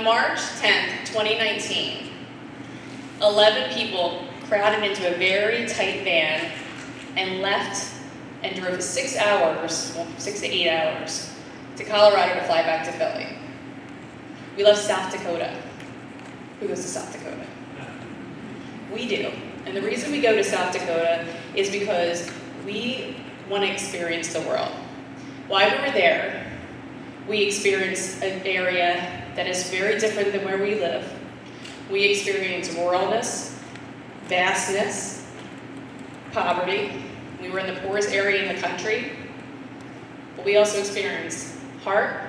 March 10th, 2019, 11 people crowded into a very tight van and left and drove 6 hours, well, 6 to 8 hours, to Colorado to fly back to Philly. We left South Dakota. Who goes to South Dakota? We do. And the reason we go to South Dakota is because we want to experience the world. While we were there, we experienced an area that is very different than where we live. We experienced ruralness, vastness, poverty. We were in the poorest area in the country. But we also experienced heart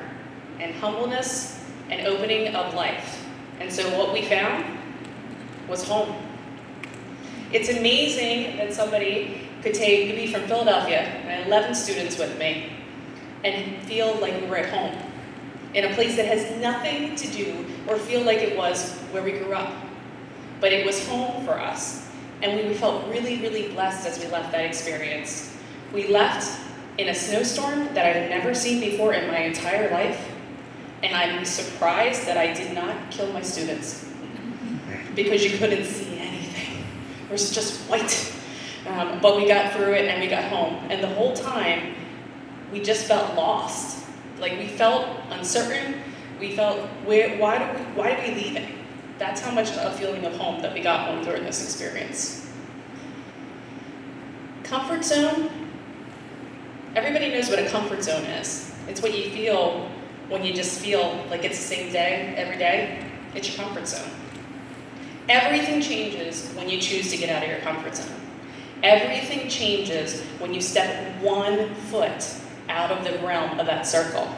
and humbleness and opening of life. And so what we found was home. It's amazing that somebody could be from Philadelphia, and I had 11 students with me, and feel like we were at home in a place that has nothing to do or feel like it was where we grew up. But it was home for us, and we felt really, really blessed as we left that experience. We left in a snowstorm that I had never seen before in my entire life, and I'm surprised that I did not kill my students because you couldn't see anything. It was just white. But we got through it and we got home. And the whole time, we just felt lost. Like we felt uncertain. We felt, why are we leaving? That's how much a feeling of home that we got home during this experience. Comfort zone. Everybody knows what a comfort zone is. It's what you feel when you just feel like it's the same day every day. It's your comfort zone. Everything changes when you choose to get out of your comfort zone. Everything changes when you step 1 foot out of the realm of that circle.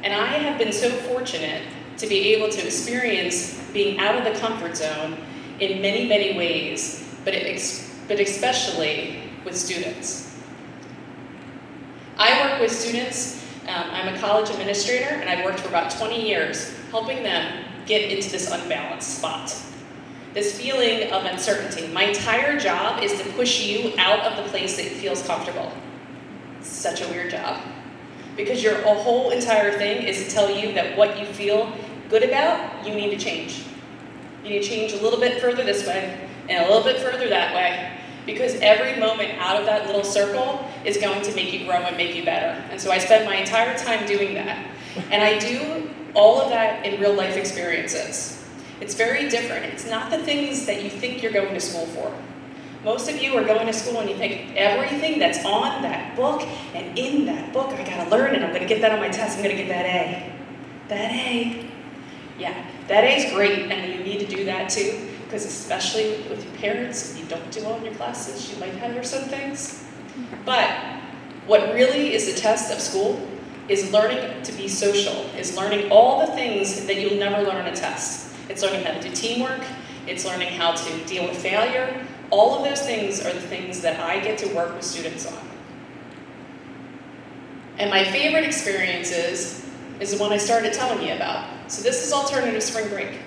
And I have been so fortunate to be able to experience being out of the comfort zone in many, many ways, but especially with students. I work with students. I'm a college administrator, and I've worked for about 20 years helping them get into this unbalanced spot. This feeling of uncertainty. My entire job is to push you out of the place that feels comfortable. It's such a weird job. Because your whole entire thing is to tell you that what you feel good about, you need to change. You need to change a little bit further this way, and a little bit further that way. Because every moment out of that little circle is going to make you grow and make you better. And so I spend my entire time doing that. And I do all of that in real life experiences. It's very different. It's not the things that you think you're going to school for. Most of you are going to school and you think everything that's on that book and in that book, I gotta learn and I'm gonna get that on my test, I'm gonna get that A. That A. Yeah, that A is great and you need to do that too, because especially with your parents, if you don't do well in your classes, you might have some things. But what really is the test of school is learning to be social, is learning all the things that you'll never learn on a test. It's learning how to do teamwork, it's learning how to deal with failure. All of those things are the things that I get to work with students on. And my favorite experiences is the one I started telling you about. So this is alternative spring break.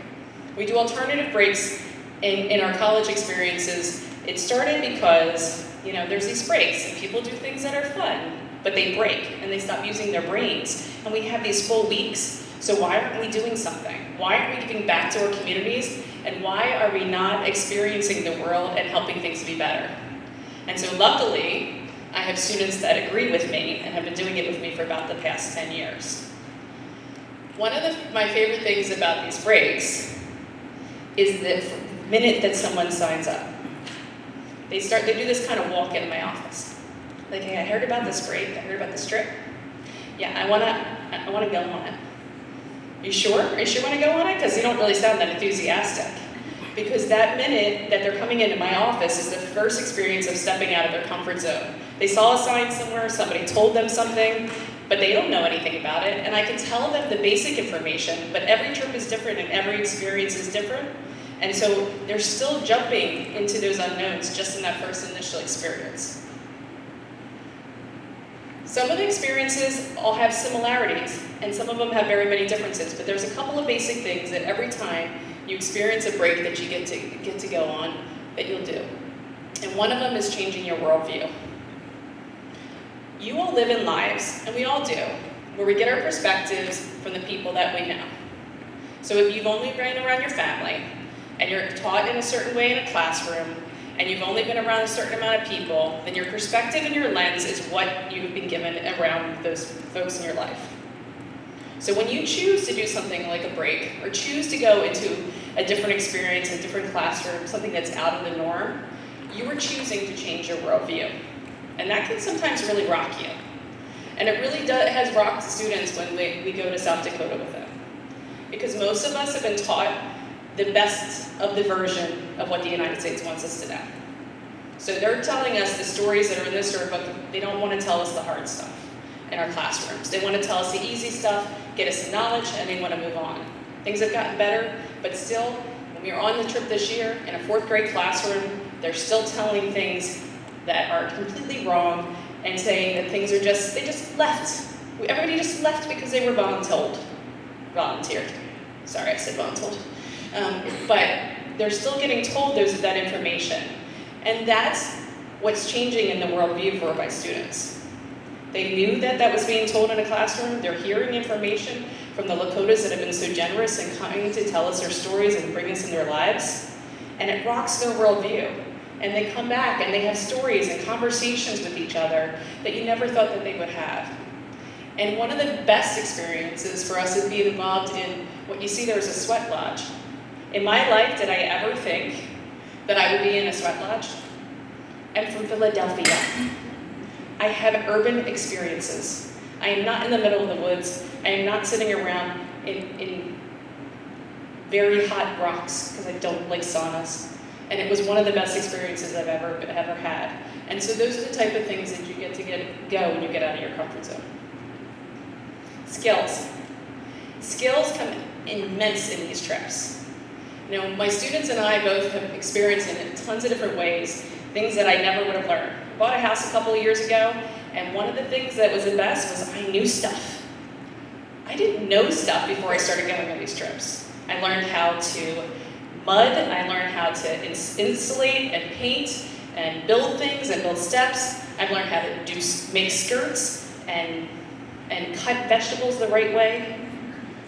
We do alternative breaks in our college experiences. It started because, there's these breaks and people do things that are fun, but they break and they stop using their brains. And we have these full weeks. So why aren't we doing something? Why aren't we giving back to our communities? And why are we not experiencing the world and helping things be better? And so luckily, I have students that agree with me and have been doing it with me for about the past 10 years. One of my favorite things about these breaks is the minute that someone signs up. They do this kind of walk in my office. Like, hey, I heard about this break, I heard about this trip. Yeah, I wanna go on it. You sure? Are you sure you want to go on it? Because you don't really sound that enthusiastic. Because that minute that they're coming into my office is the first experience of stepping out of their comfort zone. They saw a sign somewhere, somebody told them something, but they don't know anything about it. And I can tell them the basic information, but every trip is different and every experience is different. And so they're still jumping into those unknowns just in that first initial experience. Some of the experiences all have similarities, and some of them have very many differences, but there's a couple of basic things that every time you experience a break that you get to go on, that you'll do. And one of them is changing your worldview. You all live in lives, and we all do, where we get our perspectives from the people that we know. So if you've only been around your family, and you're taught in a certain way in a classroom, and you've only been around a certain amount of people, then your perspective and your lens is what you've been given around those folks in your life. So when you choose to do something like a break, or choose to go into a different experience, a different classroom, something that's out of the norm, you are choosing to change your worldview. And that can sometimes really rock you. And it really has rocked students when we go to South Dakota with them. Because most of us have been taught the best of the version of what the United States wants us to know. So they're telling us the stories that are in this storybook. They don't want to tell us the hard stuff in our classrooms. They want to tell us the easy stuff, get us some knowledge, and they want to move on. Things have gotten better, but still, when we were on the trip this year in a 4th grade classroom, they're still telling things that are completely wrong and saying that things are they just left. Everybody just left because they were volunteered. Sorry, I said voluntold. But they're still getting told that information. And that's what's changing in the worldview for my students. They knew that was being told in a classroom. They're hearing information from the Lakotas that have been so generous and kind to tell us their stories and bring us in their lives. And it rocks their worldview. And they come back and they have stories and conversations with each other that you never thought that they would have. And one of the best experiences for us is being involved in what you see there is a sweat lodge. In my life, did I ever think that I would be in a sweat lodge? I'm from Philadelphia. I have urban experiences. I am not in the middle of the woods. I am not sitting around in very hot rocks because I don't like saunas. And it was one of the best experiences I've ever had. And so those are the type of things that you get to go when you get out of your comfort zone. Skills. Skills come immense in these trips. You know, my students and I both have experienced in tons of different ways things that I never would have learned. I bought a house a couple of years ago, and one of the things that was the best was I knew stuff. I didn't know stuff before I started going on these trips. I learned how to mud, I learned how to insulate and paint and build things and build steps. I've learned how to make skirts and cut vegetables the right way.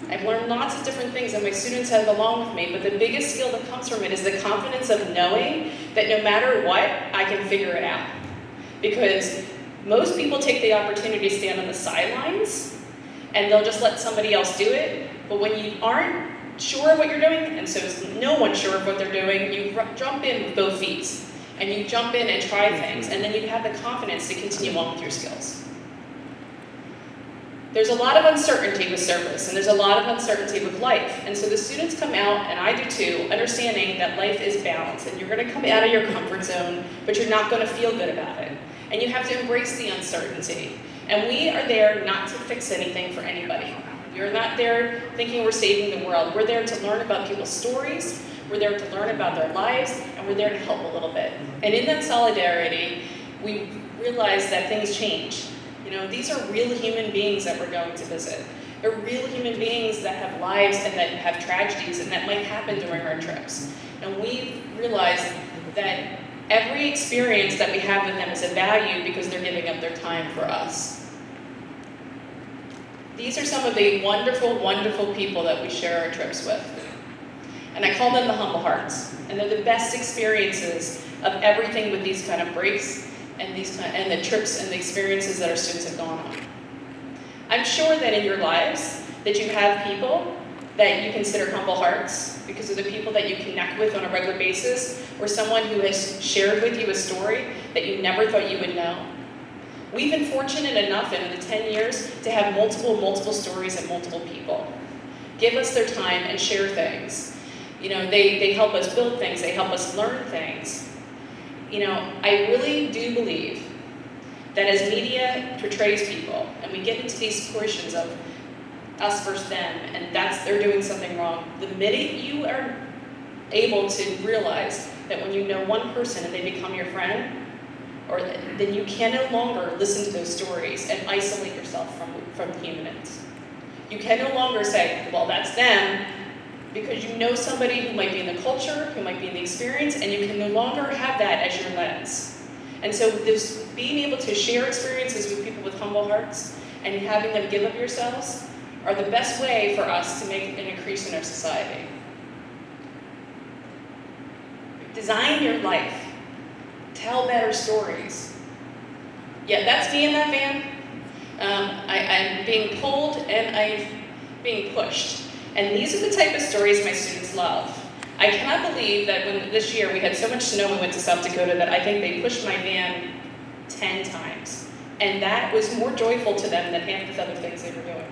I've learned lots of different things that my students have along with me, but the biggest skill that comes from it is the confidence of knowing that no matter what, I can figure it out. Because most people take the opportunity to stand on the sidelines and they'll just let somebody else do it. But when you aren't sure of what you're doing, and so is no one sure of what they're doing, you jump in with both feet. And you jump in and try things, and then you have the confidence to continue on with your skills. There's a lot of uncertainty with service, and there's a lot of uncertainty with life. And so the students come out, and I do too, understanding that life is balanced, and you're going to come out of your comfort zone, but you're not going to feel good about it. And you have to embrace the uncertainty. And we are there not to fix anything for anybody. You're not there thinking we're saving the world. We're there to learn about people's stories, we're there to learn about their lives, and we're there to help a little bit. And in that solidarity, we realize that things change. You know, these are real human beings that we're going to visit. They're real human beings that have lives and that have tragedies and that might happen during our trips. And we realize that every experience that we have with them is a value because they're giving up their time for us. These are some of the wonderful, wonderful people that we share our trips with. And I call them the humble hearts. And they're the best experiences of everything with these kind of breaks and the trips and the experiences that our students have gone on. I'm sure that in your lives that you have people that you consider humble hearts because of the people that you connect with on a regular basis, or someone who has shared with you a story that you never thought you would know. We've been fortunate enough in the 10 years to have multiple stories and multiple people give us their time and share things. You know, they help us build things, they help us learn things. You know, I really do believe that as media portrays people, and we get into these portions of us versus them, and they're doing something wrong, the minute you are able to realize that when you know one person and they become your friend, then you can no longer listen to those stories and isolate yourself from humans. You can no longer say, well, that's them, because you know somebody who might be in the culture, who might be in the experience, and you can no longer have that as your lens. And so being able to share experiences with people with humble hearts and having them give of yourselves are the best way for us to make an increase in our society. Design your life. Tell better stories. Yeah, that's me in that van. I'm being pulled and I'm being pushed. And these are the type of stories my students love. I cannot believe that when this year we had so much snow we went to South Dakota that I think they pushed my van 10 times. And that was more joyful to them than half the other things they were doing.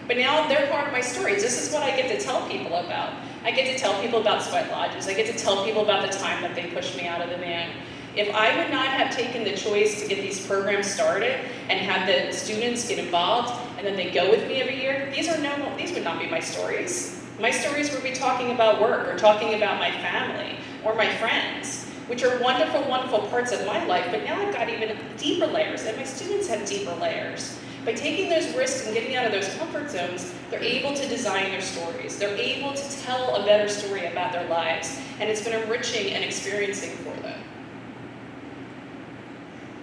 But now they're part of my stories. This is what I get to tell people about. I get to tell people about sweat lodges. I get to tell people about the time that they pushed me out of the van. If I would not have taken the choice to get these programs started and have the students get involved and then they go with me every year, these would not be my stories. My stories would be talking about work or talking about my family or my friends, which are wonderful, wonderful parts of my life, but now I've got even deeper layers, and my students have deeper layers. By taking those risks and getting out of those comfort zones, they're able to design their stories. They're able to tell a better story about their lives, and it's been enriching and experiencing for them.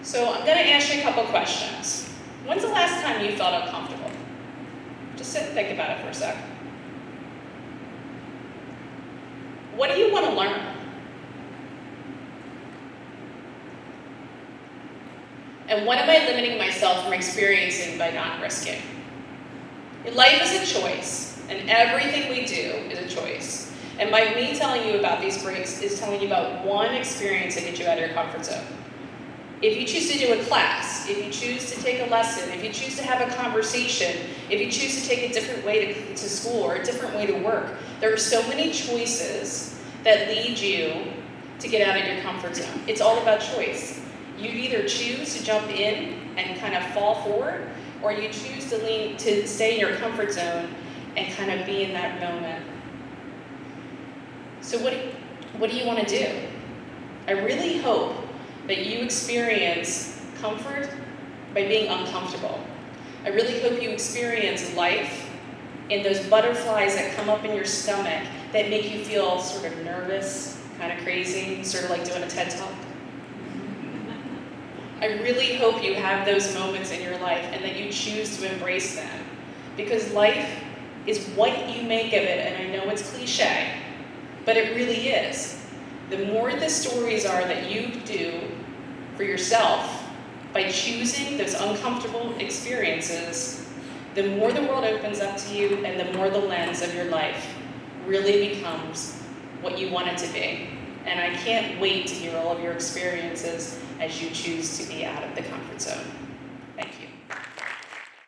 So I'm going to ask you a couple questions. When's the last time you felt uncomfortable? Just sit and think about it for a sec. What do you want to learn? And what am I limiting myself from experiencing by not risking? Life is a choice, and everything we do is a choice. And by me telling you about these breaks is telling you about one experience that gets you out of your comfort zone. If you choose to do a class, if you choose to take a lesson, if you choose to have a conversation, if you choose to take a different way to school or a different way to work, there are so many choices that lead you to get out of your comfort zone. It's all about choice. You either choose to jump in and kind of fall forward, or you choose to stay in your comfort zone and kind of be in that moment. So what do you want to do? I really hope that you experience comfort by being uncomfortable. I really hope you experience life and those butterflies that come up in your stomach that make you feel sort of nervous, kind of crazy, sort of like doing a TED Talk. I really hope you have those moments in your life and that you choose to embrace them. Because life is what you make of it, and I know it's cliche, but it really is. The more the stories are that you do for yourself by choosing those uncomfortable experiences, the more the world opens up to you and the more the lens of your life really becomes what you want it to be. And I can't wait to hear all of your experiences as you choose to be out of the comfort zone.